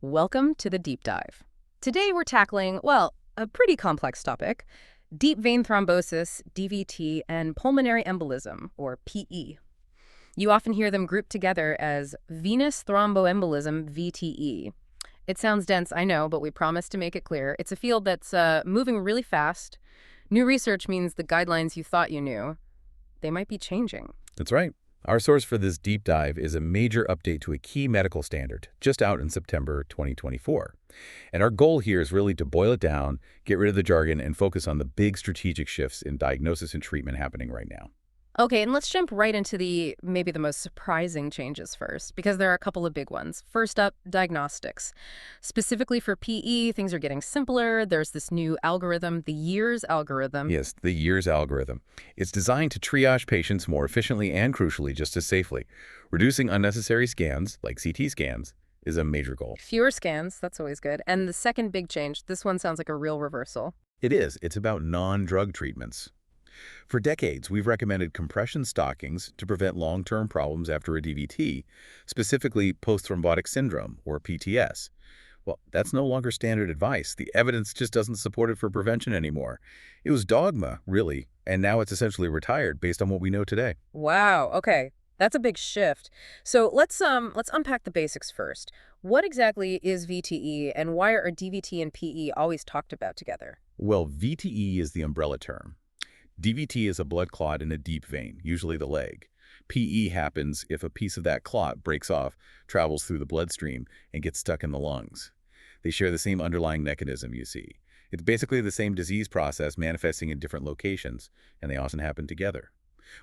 Welcome to the Deep Dive. Today we're tackling, well, a pretty complex topic: deep vein thrombosis, DVT, and pulmonary embolism, or PE. You often hear them grouped together as venous thromboembolism, VTE. It sounds dense, I know, but we promise to make it clear. It's a field that's moving really fast. New research means the guidelines you thought you knew, they might be changing. That's right. Our source for this deep dive is a major update to a key medical standard just out in September 2024. And our goal here is really to boil it down, get rid of the jargon, and focus on the big strategic shifts in diagnosis and treatment happening right now. Okay, and let's jump right into maybe the most surprising changes first, because there are a couple of big ones. First up, diagnostics. Specifically for PE, things are getting simpler. There's this new algorithm, the YEARS algorithm. Yes, the YEARS algorithm. It's designed to triage patients more efficiently and, crucially, just as safely. Reducing unnecessary scans, like CT scans, is a major goal. Fewer scans, that's always good. And the second big change, this one sounds like a real reversal. It is. It's about non-drug treatments. For decades, we've recommended compression stockings to prevent long-term problems after a DVT, specifically Post-Thrombotic Syndrome, or PTS. Well, that's no longer standard advice. The evidence just doesn't support it for prevention anymore. It was dogma, really, and now it's essentially retired based on what we know today. Wow, okay. That's a big shift. So let's unpack the basics first. What exactly is VTE, and why are DVT and PE always talked about together? Well, VTE is the umbrella term. DVT is a blood clot in a deep vein, usually the leg. PE happens if a piece of that clot breaks off, travels through the bloodstream, and gets stuck in the lungs. They share the same underlying mechanism, you see. It's basically the same disease process manifesting in different locations, and they often happen together.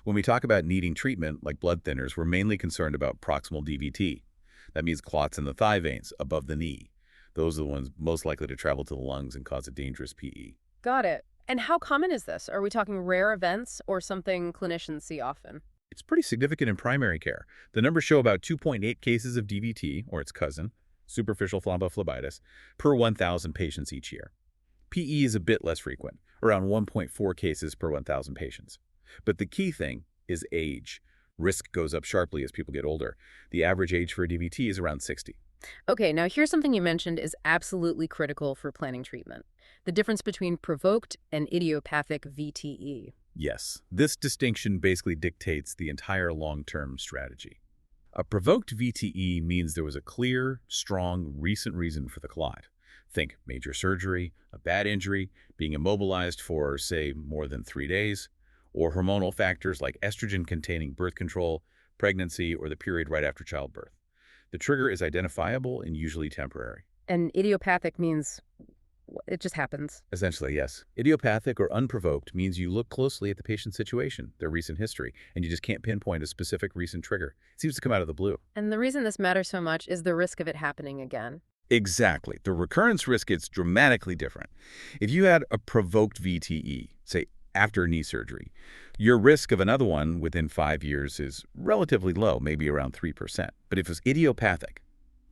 When we talk about needing treatment, like blood thinners, we're mainly concerned about proximal DVT. That means clots in the thigh veins, above the knee. Those are the ones most likely to travel to the lungs and cause a dangerous PE. Got it. And how common is this? Are we talking rare events or something clinicians see often? It's pretty significant in primary care. The numbers show about 2.8 cases of DVT, or its cousin, superficial thrombophlebitis, per 1,000 patients each year. PE is a bit less frequent, around 1.4 cases per 1,000 patients. But the key thing is age. Risk goes up sharply as people get older. The average age for a DVT is around 60. Okay, now here's something you mentioned is absolutely critical for planning treatment: the difference between provoked and idiopathic VTE. Yes, this distinction basically dictates the entire long-term strategy. A provoked VTE means there was a clear, strong, recent reason for the clot. Think major surgery, a bad injury, being immobilized for, say, more than 3 days, or hormonal factors like estrogen-containing birth control, pregnancy, or the period right after childbirth. The trigger is identifiable and usually temporary. And idiopathic means it just happens. Essentially, yes. Idiopathic or unprovoked means you look closely at the patient's situation, their recent history, and you just can't pinpoint a specific recent trigger. It seems to come out of the blue. And the reason this matters so much is the risk of it happening again. Exactly. The recurrence risk is dramatically different. If you had a provoked VTE, say after knee surgery, your risk of another one within 5 years is relatively low, maybe around 3%. But if it's idiopathic,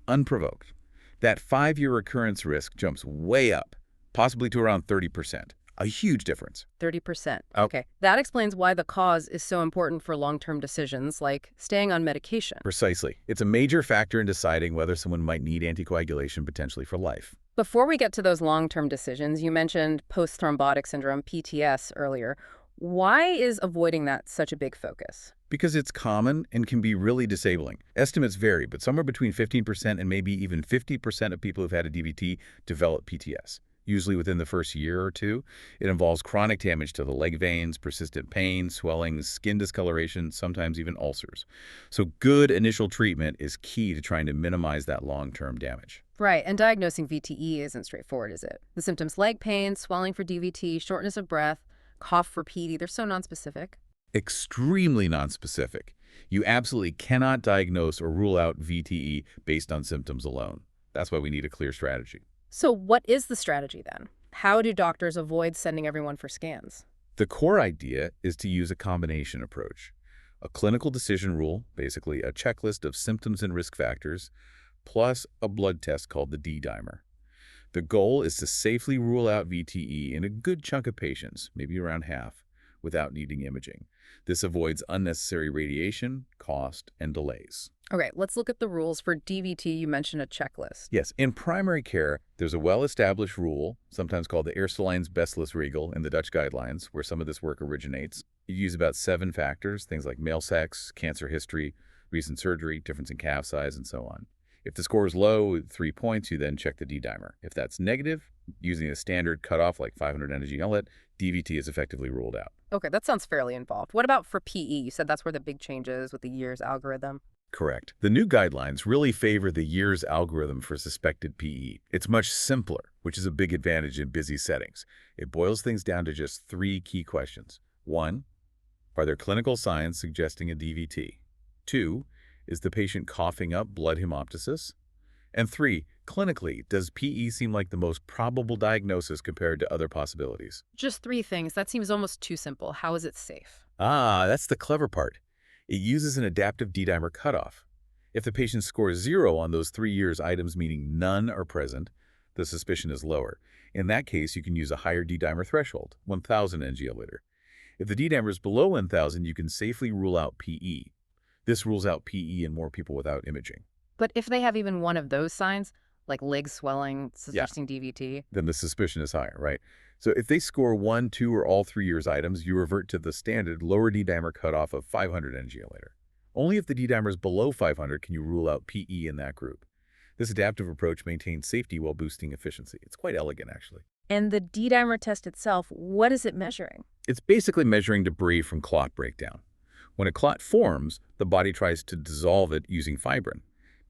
unprovoked, that 5-year recurrence risk jumps way up, possibly to around 30%. A huge difference. 30%. Okay. That explains why the cause is so important for long-term decisions, like staying on medication. Precisely. It's a major factor in deciding whether someone might need anticoagulation potentially for life. Before we get to those long-term decisions, you mentioned post-thrombotic syndrome, PTS, earlier. Why is avoiding that such a big focus? Because it's common and can be really disabling. Estimates vary, but somewhere between 15% and maybe even 50% of people who've had a DVT develop PTS. Usually within the first year or two. It involves chronic damage to the leg veins, persistent pain, swelling, skin discoloration, sometimes even ulcers. So good initial treatment is key to trying to minimize that long-term damage. Right, and diagnosing VTE isn't straightforward, is it? The symptoms: leg pain, swelling for DVT, shortness of breath, cough for PD, they're so nonspecific. Extremely nonspecific. You absolutely cannot diagnose or rule out VTE based on symptoms alone. That's why we need a clear strategy. So what is the strategy then? How do doctors avoid sending everyone for scans? The core idea is to use a combination approach. A clinical decision rule, basically a checklist of symptoms and risk factors, plus a blood test called the D-dimer. The goal is to safely rule out VTE in a good chunk of patients, maybe around half, without needing imaging. This avoids unnecessary radiation, cost, and delays. Okay, let's look at the rules for DVT. You mentioned a checklist. Yes, in primary care, there's a well-established rule, sometimes called the Eerstelijnsbeslisregel in the Dutch guidelines, where some of this work originates. You use about 7 factors, things like male sex, cancer history, recent surgery, difference in calf size, and so on. If the score is low, 3 points, you then check the D-dimer. If that's negative, using a standard cutoff like 500 NG, DVT is effectively ruled out. Okay, that sounds fairly involved. What about for PE? You said that's where the big change is with the years algorithm. Correct. The new guidelines really favor the years algorithm for suspected PE. It's much simpler, which is a big advantage in busy settings. It boils things down to just 3 key questions. 1, are there clinical signs suggesting a DVT? 2, is the patient coughing up blood hemoptysis? And 3, clinically, does PE seem like the most probable diagnosis compared to other possibilities? Just 3 things. That seems almost too simple. How is it safe? That's the clever part. It uses an adaptive D-dimer cutoff. If the patient scores 0 on those 3 years items, meaning none are present, the suspicion is lower. In that case, you can use a higher D-dimer threshold, 1,000 ng/L. If the D-dimer is below 1,000, you can safely rule out PE. This rules out PE in more people without imaging. But if they have even one of those signs, like leg swelling, suggesting DVT, Then the suspicion is higher, right? So if they score 1, 2, or all 3 years items, you revert to the standard lower D-dimer cutoff of 500 ng/L. Only if the D-dimer is below 500 can you rule out PE in that group. This adaptive approach maintains safety while boosting efficiency. It's quite elegant, actually. And the D-dimer test itself, what is it measuring? It's basically measuring debris from clot breakdown. When a clot forms, the body tries to dissolve it using fibrin.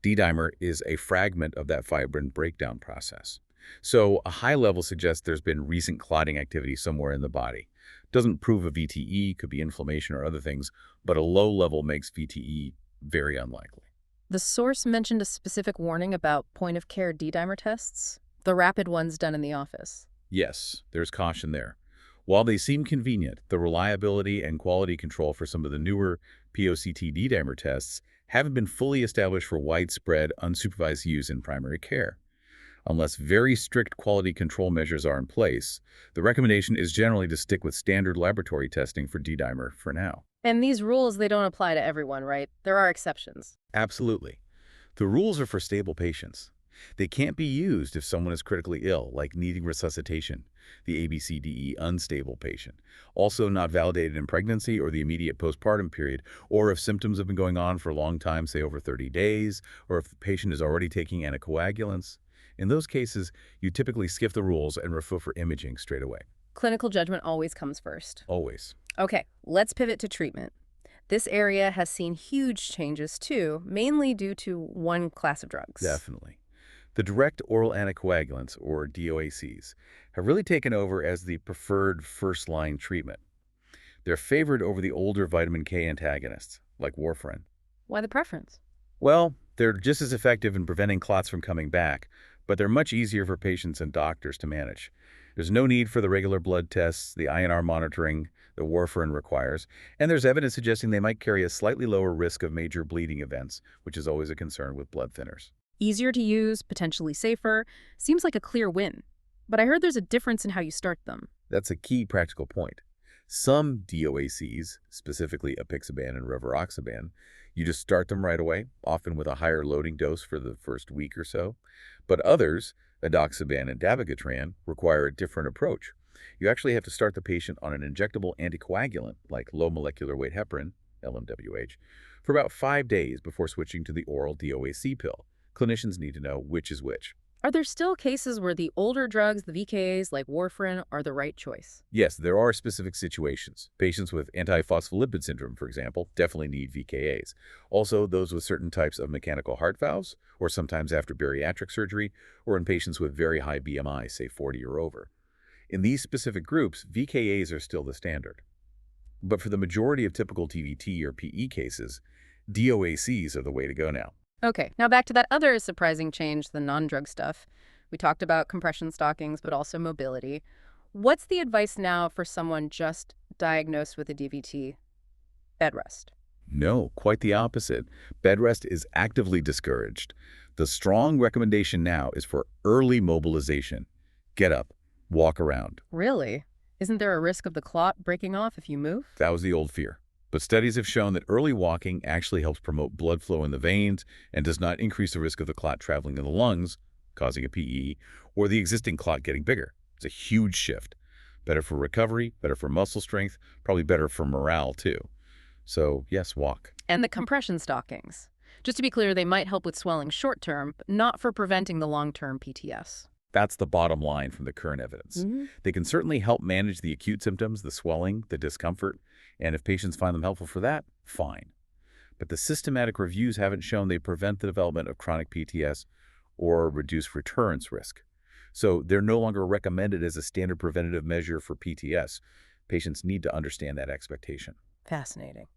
D-dimer is a fragment of that fibrin breakdown process. So a high level suggests there's been recent clotting activity somewhere in the body. Doesn't prove a VTE, could be inflammation or other things, but a low level makes VTE very unlikely. The source mentioned a specific warning about point-of-care D-dimer tests, the rapid ones done in the office. Yes, there's caution there. While they seem convenient, the reliability and quality control for some of the newer POCT D-dimer tests haven't been fully established for widespread, unsupervised use in primary care. Unless very strict quality control measures are in place, the recommendation is generally to stick with standard laboratory testing for D-dimer for now. And these rules, they don't apply to everyone, right? There are exceptions. Absolutely. The rules are for stable patients. They can't be used if someone is critically ill, like needing resuscitation, the ABCDE unstable patient, also not validated in pregnancy or the immediate postpartum period, or if symptoms have been going on for a long time, say over 30 days, or if the patient is already taking anticoagulants. In those cases, you typically skip the rules and refer for imaging straight away. Clinical judgment always comes first. Always. Okay, let's pivot to treatment. This area has seen huge changes too, mainly due to one class of drugs. Definitely. The Direct Oral Anticoagulants, or DOACs, have really taken over as the preferred first-line treatment. They're favored over the older vitamin K antagonists, like warfarin. Why the preference? Well, they're just as effective in preventing clots from coming back, but they're much easier for patients and doctors to manage. There's no need for the regular blood tests, the INR monitoring the warfarin requires, and there's evidence suggesting they might carry a slightly lower risk of major bleeding events, which is always a concern with blood thinners. Easier to use, potentially safer, seems like a clear win. But I heard there's a difference in how you start them. That's a key practical point. Some DOACs, specifically apixaban and rivaroxaban, you just start them right away, often with a higher loading dose for the first week or so. But others, edoxaban and dabigatran, require a different approach. You actually have to start the patient on an injectable anticoagulant, like low molecular weight heparin, LMWH, for about 5 days before switching to the oral DOAC pill. Clinicians need to know which is which. Are there still cases where the older drugs, the VKAs, like warfarin, are the right choice? Yes, there are specific situations. Patients with antiphospholipid syndrome, for example, definitely need VKAs. Also, those with certain types of mechanical heart valves, or sometimes after bariatric surgery, or in patients with very high BMI, say 40 or over. In these specific groups, VKAs are still the standard. But for the majority of typical DVT or PE cases, DOACs are the way to go now. Okay, now back to that other surprising change, the non-drug stuff. We talked about compression stockings, but also mobility. What's the advice now for someone just diagnosed with a DVT? Bed rest. No, quite the opposite. Bed rest is actively discouraged. The strong recommendation now is for early mobilization. Get up, walk around. Really? Isn't there a risk of the clot breaking off if you move? That was the old fear. But studies have shown that early walking actually helps promote blood flow in the veins and does not increase the risk of the clot traveling in the lungs, causing a PE, or the existing clot getting bigger. It's a huge shift. Better for recovery, better for muscle strength, probably better for morale too. So yes, walk. And the compression stockings. Just to be clear, they might help with swelling short-term, but not for preventing the long-term PTS. That's the bottom line from the current evidence. They can certainly help manage the acute symptoms, the swelling, the discomfort, and if patients find them helpful for that, fine. But the systematic reviews haven't shown they prevent the development of chronic PTS or reduce recurrence risk. So they're no longer recommended as a standard preventative measure for PTS. Patients need to understand that expectation. Fascinating.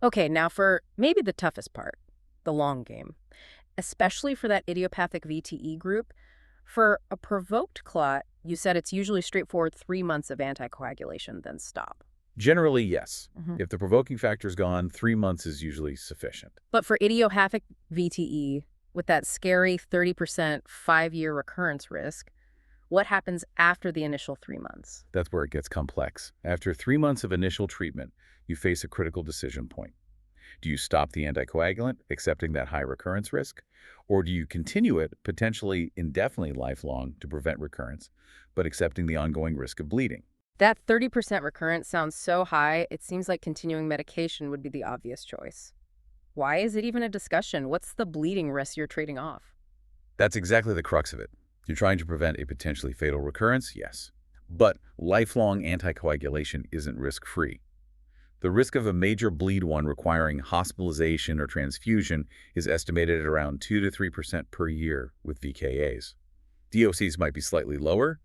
Okay, now for maybe the toughest part, the long game. Especially for that idiopathic VTE group, for a provoked clot, you said it's usually straightforward 3 months of anticoagulation, then stop. Generally, yes. If the provoking factor is gone, 3 months is usually sufficient. But for idiopathic VTE, with that scary 30% 5-year recurrence risk, what happens after the initial 3 months? That's where it gets complex. After 3 months of initial treatment, you face a critical decision point. Do you stop the anticoagulant, accepting that high recurrence risk? Or do you continue it, potentially indefinitely lifelong, to prevent recurrence, but accepting the ongoing risk of bleeding? That 30% recurrence sounds so high, it seems like continuing medication would be the obvious choice. Why is it even a discussion? What's the bleeding risk you're trading off? That's exactly the crux of it. You're trying to prevent a potentially fatal recurrence, yes. But lifelong anticoagulation isn't risk-free. The risk of a major bleed one requiring hospitalization or transfusion is estimated at around 2 to 3% per year with VKAs. DOCs might be slightly lower,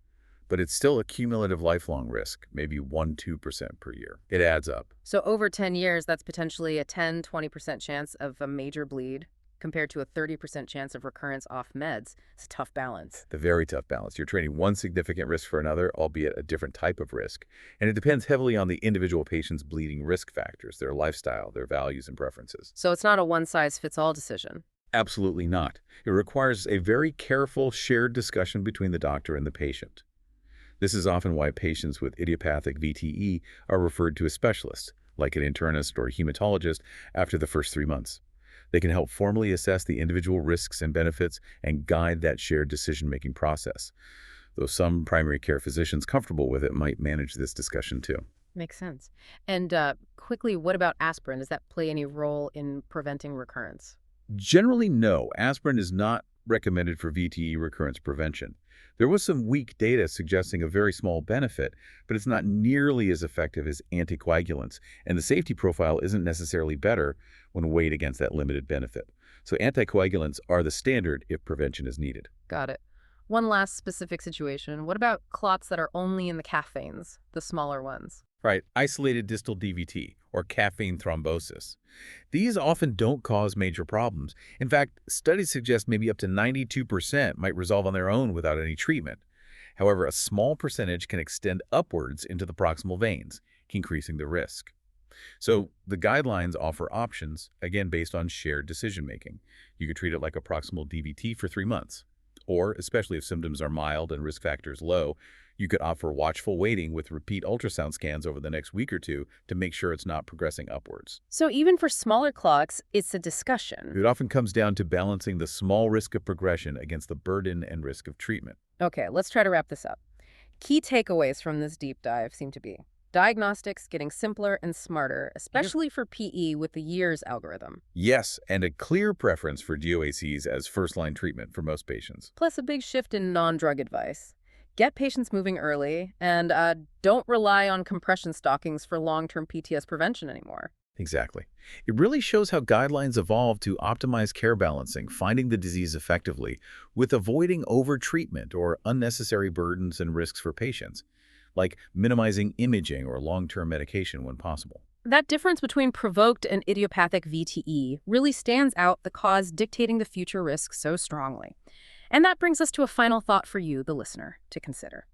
but it's still a cumulative lifelong risk, maybe 1–2% per year. It adds up. So over 10 years, that's potentially a 10–20% chance of a major bleed compared to a 30% chance of recurrence off meds. It's a tough balance. The very tough balance. You're trading one significant risk for another, albeit a different type of risk. And it depends heavily on the individual patient's bleeding risk factors, their lifestyle, their values and preferences. So it's not a one-size-fits-all decision. Absolutely not. It requires a very careful shared discussion between the doctor and the patient. This is often why patients with idiopathic VTE are referred to a specialist, like an internist or hematologist, after the first 3 months. They can help formally assess the individual risks and benefits and guide that shared decision-making process. Though some primary care physicians comfortable with it might manage this discussion too. Makes sense. And quickly, what about aspirin? Does that play any role in preventing recurrence? Generally, no. Aspirin is not recommended for VTE recurrence prevention. There was some weak data suggesting a very small benefit, but it's not nearly as effective as anticoagulants, and the safety profile isn't necessarily better when weighed against that limited benefit. So anticoagulants are the standard if prevention is needed. Got it. One last specific situation. What about clots that are only in the calf veins, the smaller ones? Right, isolated distal DVT, or caffeine thrombosis. These often don't cause major problems. In fact, studies suggest maybe up to 92% might resolve on their own without any treatment. However, a small percentage can extend upwards into the proximal veins, increasing the risk. So the guidelines offer options, again based on shared decision-making. You could treat it like a proximal DVT for 3 months. Or, especially if symptoms are mild and risk factors low, you could offer watchful waiting with repeat ultrasound scans over the next week or two to make sure it's not progressing upwards. So even for smaller clots, it's a discussion. It often comes down to balancing the small risk of progression against the burden and risk of treatment. Okay, let's try to wrap this up. Key takeaways from this deep dive seem to be diagnostics getting simpler and smarter, especially for PE with the years algorithm. Yes, and a clear preference for DOACs as first-line treatment for most patients. Plus a big shift in non-drug advice. Get patients moving early, and don't rely on compression stockings for long-term PTS prevention anymore. Exactly. It really shows how guidelines evolve to optimize care balancing, finding the disease effectively, with avoiding over-treatment or unnecessary burdens and risks for patients, like minimizing imaging or long-term medication when possible. That difference between provoked and idiopathic VTE really stands out, the cause dictating the future risk so strongly. And that brings us to a final thought for you, the listener, to consider.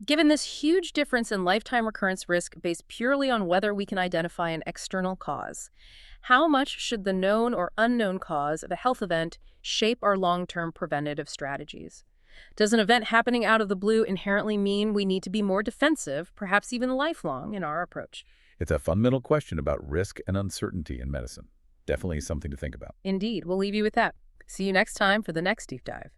Given this huge difference in lifetime recurrence risk based purely on whether we can identify an external cause, how much should the known or unknown cause of a health event shape our long-term preventative strategies? Does an event happening out of the blue inherently mean we need to be more defensive, perhaps even lifelong, in our approach? It's a fundamental question about risk and uncertainty in medicine. Definitely something to think about. Indeed, we'll leave you with that. See you next time for the next deep dive.